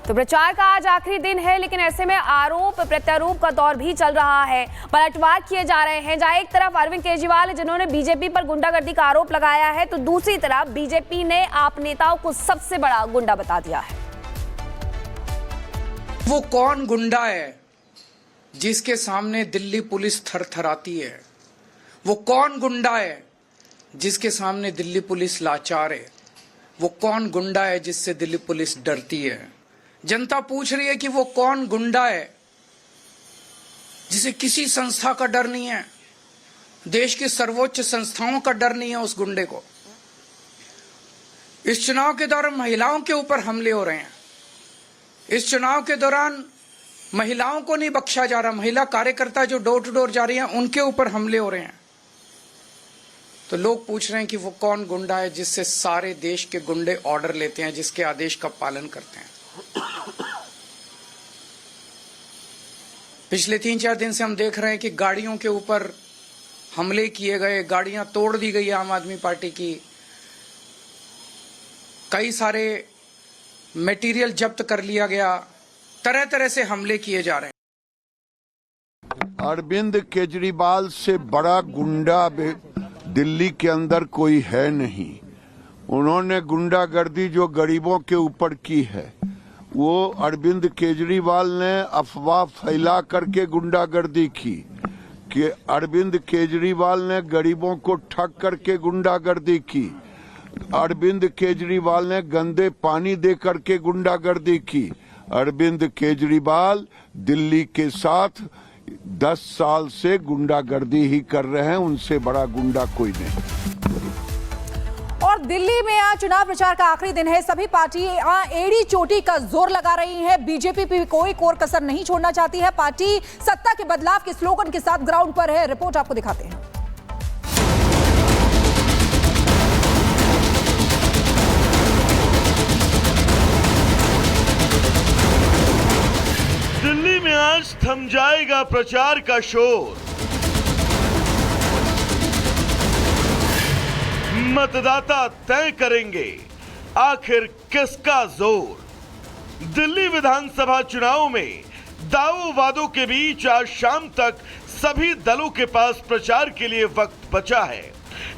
तो प्रचार का आज आखिरी दिन है, लेकिन ऐसे में आरोप प्रत्यारोप का दौर भी चल रहा है। पलटवार किए जा रहे हैं, जहां एक तरफ अरविंद केजरीवाल जिन्होंने बीजेपी पर गुंडागर्दी का आरोप लगाया है, तो दूसरी तरफ बीजेपी ने आप नेताओं को सबसे बड़ा गुंडा बता दिया है। वो कौन गुंडा है जिसके सामने दिल्ली पुलिस थरथराती है? वो कौन गुंडा है जिसके सामने दिल्ली पुलिस लाचार है? वो कौन गुंडा है जिससे दिल्ली पुलिस डरती है? जनता पूछ रही है कि वो कौन गुंडा है जिसे किसी संस्था का डर नहीं है, देश की सर्वोच्च संस्थाओं का डर नहीं है उस गुंडे को। इस चुनाव के दौरान महिलाओं के ऊपर हमले हो रहे हैं। इस चुनाव के दौरान महिलाओं को नहीं बख्शा जा रहा। महिला कार्यकर्ता जो डोर टू डोर जा रही हैं उनके ऊपर हमले हो रहे हैं। तो लोग पूछ रहे हैं कि वो कौन गुंडा है जिससे सारे देश के गुंडे ऑर्डर लेते हैं, जिसके आदेश का पालन करते हैं। पिछले 3-4 दिन से हम देख रहे हैं कि गाड़ियों के ऊपर हमले किए गए, गाड़ियां तोड़ दी गई आम आदमी पार्टी की, कई सारे मटेरियल जब्त कर लिया गया, तरह तरह से हमले किए जा रहे हैं। अरविंद केजरीवाल से बड़ा गुंडा दिल्ली के अंदर कोई है नहीं। उन्होंने गुंडागर्दी जो गरीबों के ऊपर की है, वो अरविंद केजरीवाल ने अफवाह फैला करके गुंडागर्दी की कि अरविंद केजरीवाल ने गरीबों को ठग करके गुंडागर्दी की। अरविंद केजरीवाल ने गंदे पानी दे करके गुंडागर्दी की। अरविंद केजरीवाल दिल्ली के साथ 10 साल से गुंडागर्दी ही कर रहे हैं, उनसे बड़ा गुंडा कोई नहीं। और दिल्ली में आज चुनाव प्रचार का आखिरी दिन है। सभी पार्टियां एड़ी चोटी का जोर लगा रही हैं। बीजेपी भी कोई कोर कसर नहीं छोड़ना चाहती है। पार्टी सत्ता के बदलाव के स्लोगन के साथ ग्राउंड पर है। रिपोर्ट आपको दिखाते हैं। दिल्ली में आज थम जाएगा प्रचार का शोर। मतदाता तय करेंगे आखिर किसका जोर। दिल्ली विधानसभा चुनाव में दावों वादों के बीच आज शाम तक सभी दलों के पास प्रचार के लिए वक्त बचा है।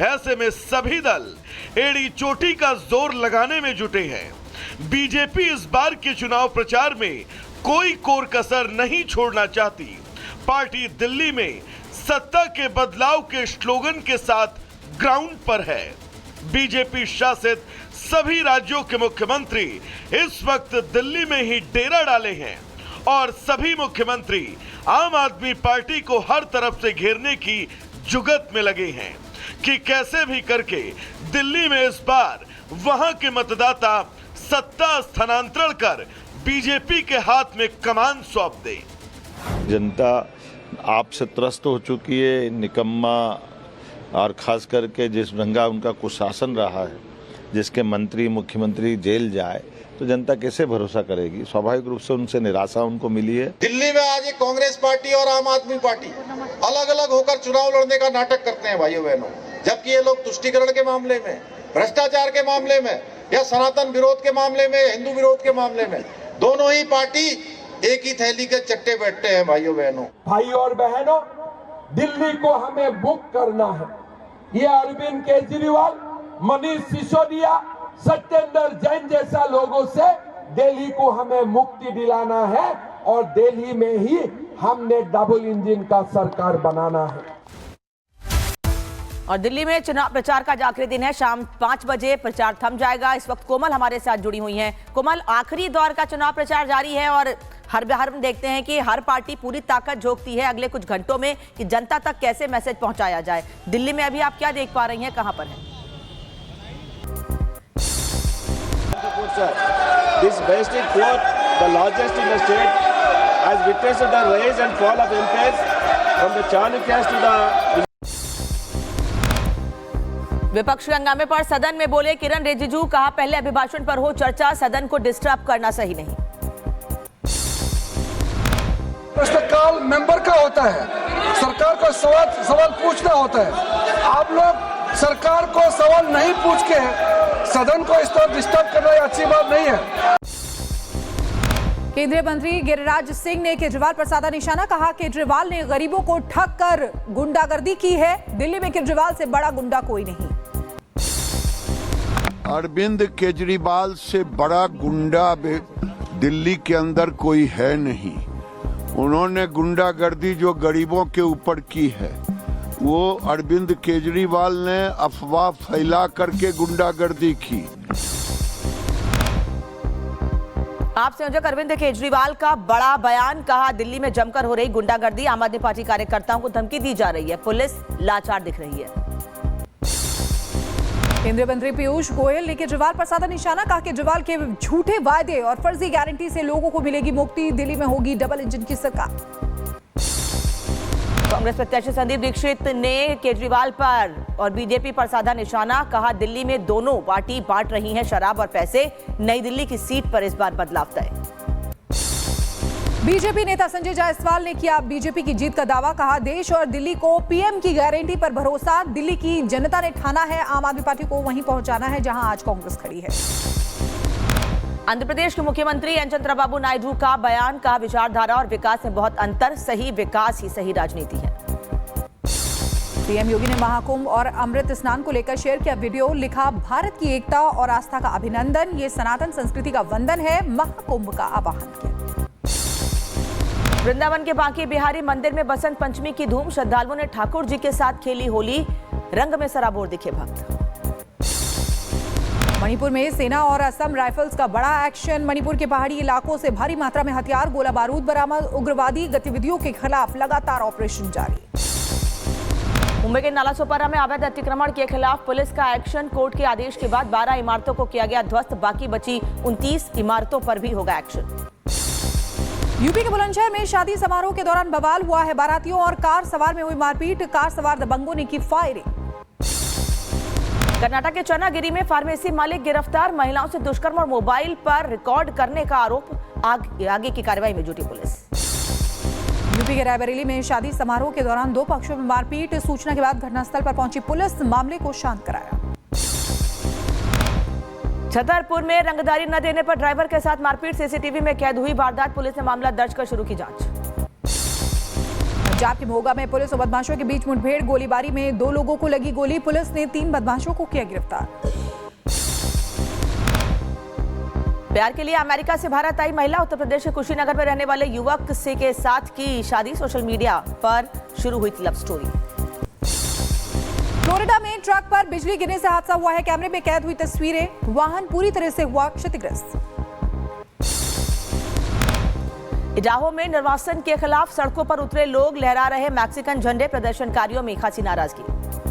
ऐसे में सभी दल एड़ी चोटी का जोर लगाने में जुटे हैं। बीजेपी इस बार के चुनाव प्रचार में कोई कोर कसर नहीं छोड़ना चाहती। पार्टी दिल्ली में सत्ता के बदलाव के स्लोगन के साथ ग्राउंड पर है। बीजेपी शासित सभी राज्यों के मुख्यमंत्री इस वक्त दिल्ली में ही डेरा डाले हैं और सभी मुख्यमंत्री आम आदमी पार्टी को हर तरफ से घेरने की जुगत में लगे हैं कि कैसे भी करके दिल्ली में इस बार वहां के मतदाता सत्ता स्थानांतरण कर बीजेपी के हाथ में कमान सौंप दे। जनता आपसे त्रस्त हो चुकी है। निकम्मा और खास करके जिस ढंगा उनका कुशासन रहा है, जिसके मंत्री मुख्यमंत्री जेल जाए तो जनता कैसे भरोसा करेगी। स्वाभाविक रूप से उनसे निराशा उनको मिली है। दिल्ली में आज कांग्रेस पार्टी और आम आदमी पार्टी अलग अलग होकर चुनाव लड़ने का नाटक करते हैं भाइयों बहनों, जबकि ये लोग तुष्टीकरण के मामले में, भ्रष्टाचार के मामले में या सनातन विरोध के मामले में, हिंदू विरोध के मामले में, दोनों ही पार्टी एक ही थैली के चट्टे बैठते हैं। भाइयों बहनों, भाई और बहनों, दिल्ली को हमें मुक्त करना है। ये अरविंद केजरीवाल, मनीष सिसोदिया, सत्येंद्र जैन जैसा लोगों से दिल्ली को हमें मुक्ति दिलाना है और दिल्ली में ही हमने डबल इंजन का सरकार बनाना है। और दिल्ली में चुनाव प्रचार का आखिरी दिन है। शाम 5 बजे प्रचार थम जाएगा। इस वक्त कोमल हमारे साथ जुड़ी हुई हैं। कोमल, आखिरी दौर का चुनाव प्रचार जारी है और हर देखते हैं कि हर पार्टी पूरी ताकत झोंकती है अगले कुछ घंटों में कि जनता तक कैसे मैसेज पहुंचाया जाए। दिल्ली में अभी आप क्या देख पा रही हैं, कहां पर हैं? This wasted court, the largest in the state, has witnessed the rise and fall of MPs from the Chalukyas to the. विपक्षी हंगामे पर सदन में बोले किरण रिजिजू, कहा पहले अभिभाषण पर हो चर्चा, सदन को डिस्टर्ब करना सही नहीं। प्रश्नकाल मेंबर का होता है, सरकार को सवाल पूछना होता है। आप लोग सरकार को सवाल नहीं पूछ के सदन को इस तरह डिस्टर्ब करना अच्छी बात नहीं है। केंद्रीय मंत्री गिरिराज सिंह ने केजरीवाल पर साधा निशाना, कहा केजरीवाल ने गरीबों को ठग कर गुंडागर्दी की है। दिल्ली में केजरीवाल से बड़ा गुंडा कोई नहीं। अरविंद केजरीवाल से बड़ा गुंडा दिल्ली के अंदर कोई है नहीं। उन्होंने गुंडागर्दी जो गरीबों के ऊपर की है, वो अरविंद केजरीवाल ने अफवाह फैला करके गुंडागर्दी की। आप संयोजक अरविंद केजरीवाल का बड़ा बयान, कहा दिल्ली में जमकर हो रही गुंडागर्दी, आम आदमी पार्टी कार्यकर्ताओं को धमकी दी जा रही है, पुलिस लाचार दिख रही है। केंद्रीय मंत्री पीयूष गोयल ने केजरीवाल पर साधा निशाना, कहा केजरीवाल के झूठे वादे और फर्जी गारंटी से लोगों को मिलेगी मुक्ति, दिल्ली में होगी डबल इंजन की सरकार। कांग्रेस प्रत्याशी संदीप दीक्षित ने केजरीवाल पर और बीजेपी पर साधा निशाना, कहा दिल्ली में दोनों पार्टी बांट रही हैं शराब और पैसे, नई दिल्ली की सीट पर इस बार बदलाव तय। बीजेपी नेता संजय जायसवाल ने किया बीजेपी की जीत का दावा, कहा देश और दिल्ली को पीएम की गारंटी पर भरोसा, दिल्ली की जनता ने ठाना है आम आदमी पार्टी को वहीं पहुंचाना है जहां आज कांग्रेस खड़ी है। आंध्र प्रदेश के मुख्यमंत्री एन चंद्रबाबू नायडू का बयान, कहा विचारधारा और विकास में बहुत अंतर, सही विकास ही सही राजनीति है। सीएम योगी ने महाकुंभ और अमृत स्नान को लेकर शेयर किया वीडियो, लिखा भारत की एकता और आस्था का अभिनंदन, ये सनातन संस्कृति का वंदन है, महाकुंभ का आह्वान किया। वृंदावन के बांके बिहारी मंदिर में बसंत पंचमी की धूम, श्रद्धालुओं ने ठाकुर जी के साथ खेली होली, रंग में सराबोर दिखे भक्त। मणिपुर में सेना और असम राइफल्स का बड़ा एक्शन, मणिपुर के पहाड़ी इलाकों से भारी मात्रा में हथियार गोला बारूद बरामद, उग्रवादी गतिविधियों के खिलाफ लगातार ऑपरेशन जारी। मुंबई के नालासोपारा में अवैध अतिक्रमण के खिलाफ पुलिस का एक्शन, कोर्ट के आदेश के बाद 12 इमारतों को किया गया ध्वस्त, बाकी बची 29 इमारतों पर भी होगा एक्शन। यूपी के बुलंदशहर में शादी समारोह के दौरान बवाल हुआ है, बारातियों और कार सवार में हुई मारपीट, कार सवार दबंगों ने की फायरिंग। कर्नाटक के चनागिरी में फार्मेसी मालिक गिरफ्तार, महिलाओं से दुष्कर्म और मोबाइल पर रिकॉर्ड करने का आरोप, आगे की कार्रवाई में जुटी पुलिस। यूपी के रायबरेली में शादी समारोह के दौरान दो पक्षों में मारपीट, सूचना के बाद घटनास्थल पर पहुंची पुलिस, मामले को शांत कराया। छतरपुर में रंगदारी न देने पर ड्राइवर के साथ मारपीट, सीसीटीवी में कैद हुई वारदात, पुलिस ने मामला दर्ज कर शुरू की जांच। पंजाब के मोगा में पुलिस और बदमाशों के बीच मुठभेड़, गोलीबारी में 2 लोगों को लगी गोली, पुलिस ने 3 बदमाशों को किया गिरफ्तार। प्यार के लिए अमेरिका से भारत आई महिला, उत्तर प्रदेश के कुशीनगर में रहने वाले युवक से के साथ की शादी, सोशल मीडिया पर शुरू हुई थी लव स्टोरी। फ्लोरिडा में ट्रक पर बिजली गिरने से हादसा हुआ है, कैमरे में कैद हुई तस्वीरें, वाहन पूरी तरह से हुआ क्षतिग्रस्त। इडाहो में निर्वासन के खिलाफ सड़कों पर उतरे लोग, लहरा रहे मैक्सिकन झंडे, प्रदर्शनकारियों में खासी नाराजगी।